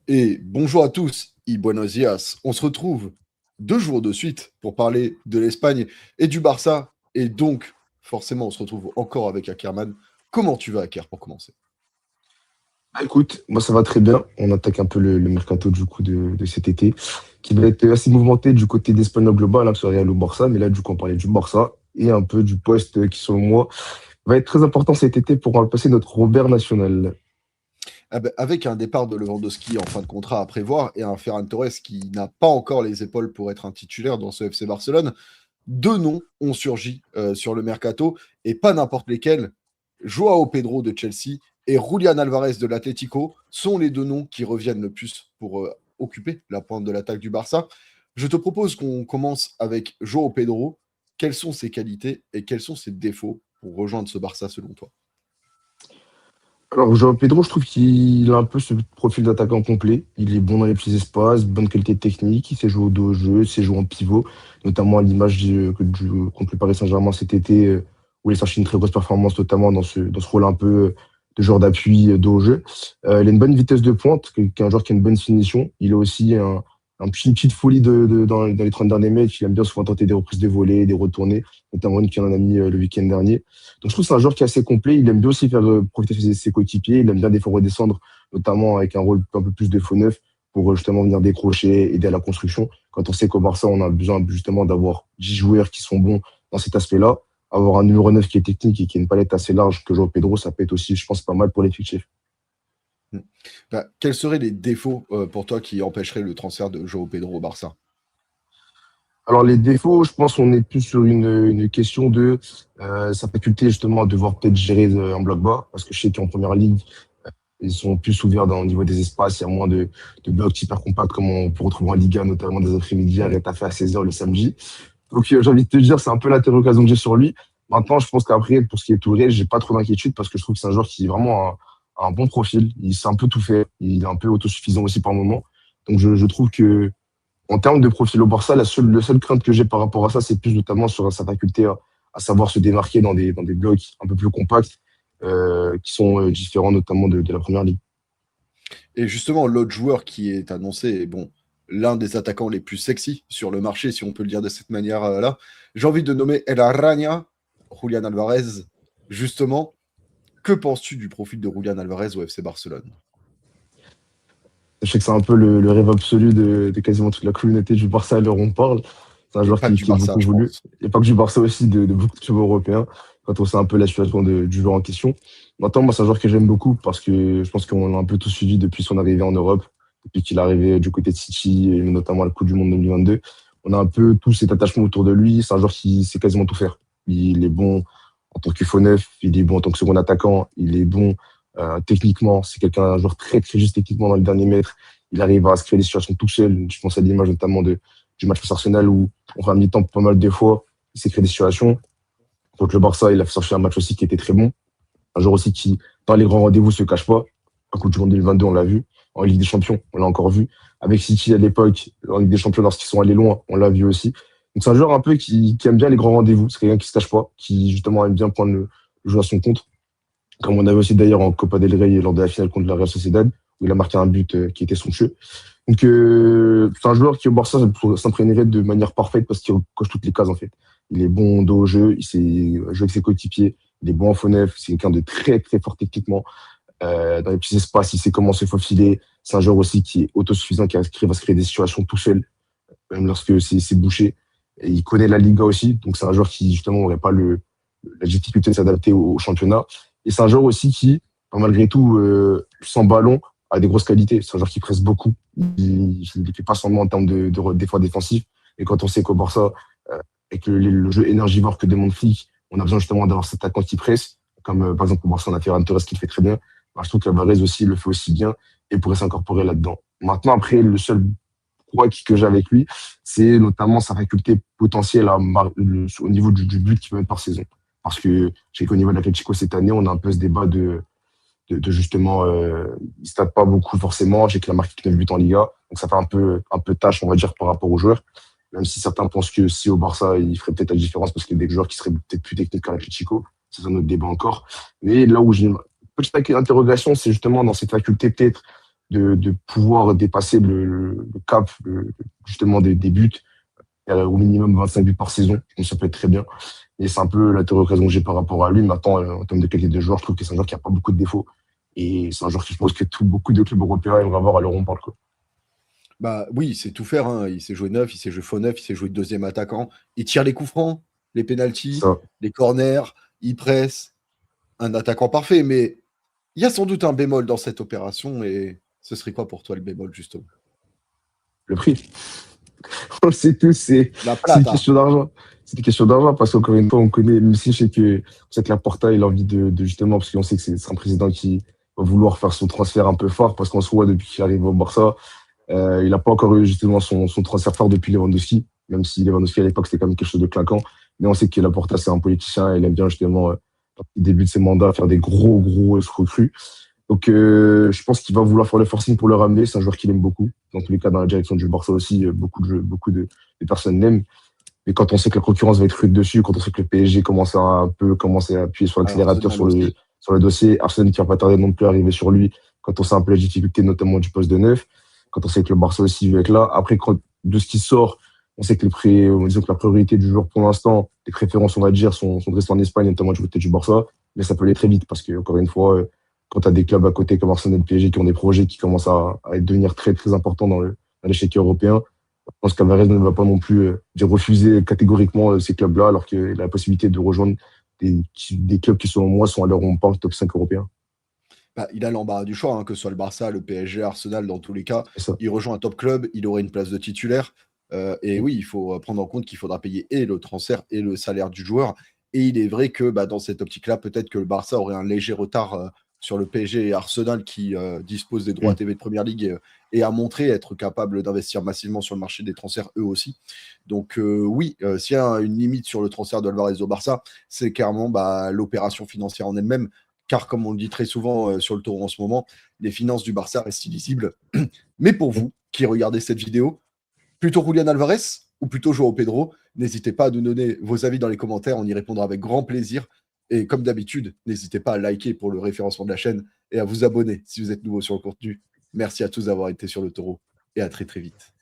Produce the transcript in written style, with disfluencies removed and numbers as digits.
Et bonjour à tous, y buenos días. On se retrouve 2 jours de suite pour parler de l'Espagne et du Barça. Et donc, forcément, on se retrouve encore avec Ackerman. Comment tu vas, Aker, pour commencer? Écoute, moi ça va très bien. On attaque un peu le mercato du coup de cet été, qui va être assez mouvementé du côté d'Espagnol global, hein, que ce soit Real ou Barça. Mais là, du coup, on parlait du Barça et un peu du poste qui, selon moi, va être très important cet été pour remplacer notre Robert national. Ah ben, avec un départ de Lewandowski en fin de contrat à prévoir et un Ferran Torres qui n'a pas encore les épaules pour être un titulaire dans ce FC Barcelone, 2 noms ont surgi sur le mercato et pas n'importe lesquels. Joao Pedro de Chelsea et Julian Alvarez de l'Atlético sont les 2 noms qui reviennent le plus pour occuper la pointe de l'attaque du Barça. Je te propose qu'on commence avec Joao Pedro. Quelles sont ses qualités et quels sont ses défauts pour rejoindre ce Barça selon toi? Alors, João Pedro, je trouve qu'il a un peu ce profil d'attaquant complet. Il est bon dans les petits espaces, bonne qualité technique, il sait jouer au dos au jeu, il sait jouer en pivot, notamment à l'image contre le Paris Saint-Germain cet été, où il a sorti une très grosse performance, notamment dans ce rôle un peu de joueur d'appui dos au jeu. Il a une bonne vitesse de pointe, qui est un joueur qui a une bonne finition. Il a aussi une petite folie dans les 30 derniers mètres. Il aime bien souvent tenter des reprises de volée, des retournées, notamment une qui en a mis le week-end dernier. Donc je trouve que c'est un joueur qui est assez complet. Il aime bien aussi faire profiter ses coéquipiers. Il aime bien des fois redescendre, notamment avec un rôle un peu plus de faux neuf pour justement venir décrocher, aider à la construction. Quand on sait qu'au Barça, on a besoin justement d'avoir 10 joueurs qui sont bons dans cet aspect-là. Avoir un numéro 9 qui est technique et qui a une palette assez large que João Pedro, ça peut être aussi, je pense, pas mal pour l'effectif. Hmm. Bah, quels seraient les défauts pour toi qui empêcheraient le transfert de Joao Pedro au Barça? Alors les défauts, je pense qu'on est plus sur une question de sa faculté justement à devoir peut-être gérer un bloc bas, parce que je sais qu'en première ligue, ils sont plus ouverts au niveau des espaces, il y a moins de blocs hyper compacts comme on peut retrouver en Liga, notamment des après-midi à Retafe à 16h le samedi. Donc j'ai envie de te dire, c'est un peu l'interrogation que j'ai sur lui. Maintenant, je pense qu'après, pour ce qui est Touré, j'ai pas trop d'inquiétude parce que je trouve que c'est un joueur qui est vraiment un bon profil. Il sait un peu tout faire. Il est un peu autosuffisant aussi par moment. Donc je trouve que en termes de profil au Barça, la seule crainte que j'ai par rapport à ça, c'est plus notamment sur sa faculté à savoir se démarquer dans des blocs un peu plus compacts, qui sont différents notamment de la première ligue. Et justement, l'autre joueur qui est annoncé est bon, l'un des attaquants les plus sexy sur le marché, si on peut le dire de cette manière-là. J'ai envie de nommer El Araña, Julian Alvarez. Justement, que penses-tu du profil de Julian Alvarez au FC Barcelone? Je sais que c'est un peu le rêve absolu de quasiment toute la communauté du Barça à l'heure où on parle. C'est un Et joueur pas du qui est Barça, beaucoup je voulu. pense. Et pas que du Barça aussi, de beaucoup de clubs européens, quand on sait un peu la situation du joueur en question. Maintenant, moi, c'est un joueur que j'aime beaucoup parce que je pense qu'on l'a un peu tout suivi depuis son arrivée en Europe, depuis qu'il est arrivé du côté de City, et notamment à la Coupe du Monde 2022. On a un peu tout cet attachement autour de lui. C'est un joueur qui sait quasiment tout faire. Il est bon en tant que faux neuf, il est bon en tant que second attaquant, il est bon techniquement. C'est quelqu'un, un joueur très, très juste techniquement dans le dernier mètre. Il arrive à se créer des situations tout seul. Je pense à l'image notamment du match face Arsenal où on fait un mi-temps pas mal de fois. Il s'est créé des situations. Contre le Barça, il a fait sortir un match aussi qui était très bon. Un joueur aussi qui, dans les grands rendez-vous, se cache pas. En Coupe du Monde 2022, on l'a vu. En Ligue des Champions, on l'a encore vu. Avec City à l'époque, en Ligue des Champions, lorsqu'ils sont allés loin, on l'a vu aussi. Donc c'est un joueur un peu qui aime bien les grands rendez-vous. C'est quelqu'un qui se cache pas, qui justement aime bien prendre le jeu à son compte. Comme on avait aussi d'ailleurs en Copa del Rey lors de la finale contre la Real Sociedad, où il a marqué un but qui était son jeu. Donc, c'est un joueur qui, au Barça, s'imprégnerait de manière parfaite parce qu'il coche toutes les cases, en fait. Il est bon dos au jeu, il sait jouer avec ses coéquipiers, il est bon en faux neuf, c'est quelqu'un de très, très fort techniquement. Dans les petits espaces, il sait comment se faufiler. C'est un joueur aussi qui est autosuffisant, qui va se créer des situations tout seul, même lorsque c'est bouché. Et il connaît la Liga aussi, donc c'est un joueur qui, justement, n'aurait pas la difficulté de s'adapter au championnat. Et c'est un joueur aussi qui, malgré tout, sans ballon, a des grosses qualités. C'est un joueur qui presse beaucoup. Il ne fait pas seulement en termes d'efforts défensifs. Et quand on sait qu'au Barça, avec le jeu énergivore que demande Flick, on a besoin justement d'avoir cet attaquant qui presse. Comme par exemple au Barça, on a Ferran Torres qui le fait très bien. Bah, je trouve qu'Alvarez aussi le fait aussi bien et pourrait s'incorporer là-dedans. Maintenant, après, le seul point que j'ai avec lui, c'est notamment sa faculté potentielle au niveau du but qu'il peut mettre par saison. Parce que je sais qu'au niveau de l'Atlético cette année, on a un peu ce débat de justement, il ne stade pas beaucoup forcément. Je sais qu'il a marqué 9 buts en Liga, donc ça fait un peu tâche, on va dire, par rapport aux joueurs. Même si certains pensent que si au Barça, il ferait peut-être la différence parce qu'il y a des joueurs qui seraient peut-être plus techniques qu'à l'Atlético. C'est un autre débat encore. Mais là où j'ai une petite interrogation, c'est justement dans cette faculté peut-être de pouvoir dépasser le cap justement des buts, au minimum 25 buts par saison. Donc ça peut être très bien. Et c'est un peu la théorie que j'ai par rapport à lui. Maintenant, en termes de qualité de joueur, je trouve que c'est un joueur qui n'a pas beaucoup de défauts. Et c'est un joueur qui, je pense que beaucoup de clubs européens aimeraient avoir à l'heure où on parle, quoi. Bah oui, il sait tout faire, hein. Il sait jouer neuf, il sait jouer faux neuf, il sait jouer deuxième attaquant. Il tire les coups francs, les pénaltys, Ça, les corners, il presse. Un attaquant parfait, mais il y a sans doute un bémol dans cette opération. Et ce serait quoi pour toi le bémol, justement? le prix. On le sait tous, La c'est une plata. question d'argent. C'est une question d'argent parce qu'encore une fois, on connaît, même si je sais que, Laporta, il a envie justement, parce qu'on sait que c'est un président qui va vouloir faire son transfert un peu fort parce qu'en soi, depuis qu'il arrive au Barça, il n'a pas encore eu justement son transfert fort depuis Lewandowski, même si Lewandowski à l'époque c'était quand même quelque chose de claquant. Mais on sait que Laporta, c'est un politicien et il aime bien justement, quand il débute ses mandats, faire des gros recrues. Donc, je pense qu'il va vouloir faire le forcing pour le ramener. C'est un joueur qu'il aime beaucoup. Dans tous les cas, dans la direction du Barça aussi, beaucoup de personnes l'aiment. Mais quand on sait que la concurrence va être rude dessus, quand on sait que le PSG commence à un peu commencer à appuyer sur Alors, l'accélérateur Arsenal aussi. sur le dossier, Arsenal qui va pas tarder non plus à arriver sur lui, quand on sait un peu la difficulté notamment du poste de neuf, quand on sait que le Barça aussi veut être là. Après, de ce qui sort, on sait que disons que la priorité du joueur pour l'instant, les préférences, on va dire, sont de rester en Espagne, notamment du côté du Barça. Mais ça peut aller très vite parce que, encore une fois, quand tu as des clubs à côté comme Arsenal et le PSG qui ont des projets qui commencent à devenir très importants dans l'échec européen, je pense qu'Alvarez ne va pas non plus dire refuser catégoriquement ces clubs-là, alors qu'il a la possibilité de rejoindre des clubs qui, selon moi, sont à l'heure où on parle top 5 européens. Bah, il a l'embarras du choix, hein, que ce soit le Barça, le PSG, Arsenal, dans tous les cas. C'est ça. Il rejoint un top club, il aurait une place de titulaire. Et oui, il faut prendre en compte qu'il faudra payer et le transfert et le salaire du joueur. Et il est vrai que bah, dans cette optique-là, peut-être que le Barça aurait un léger retard sur le PSG et Arsenal qui disposent des droits Mm. TV de Première Ligue et a montré être capable d'investir massivement sur le marché des transferts eux aussi. Donc oui, s'il y a une limite sur le transfert de Alvarez au Barça, c'est clairement bah, l'opération financière en elle-même car comme on le dit très souvent sur le tour en ce moment, les finances du Barça restent illisibles. Mais pour vous qui regardez cette vidéo, plutôt Julian Alvarez ou plutôt Joao Pedro, n'hésitez pas à nous donner vos avis dans les commentaires, on y répondra avec grand plaisir. Et comme d'habitude, n'hésitez pas à liker pour le référencement de la chaîne et à vous abonner si vous êtes nouveau sur le contenu. Merci à tous d'avoir été sur le taureau et à très très vite.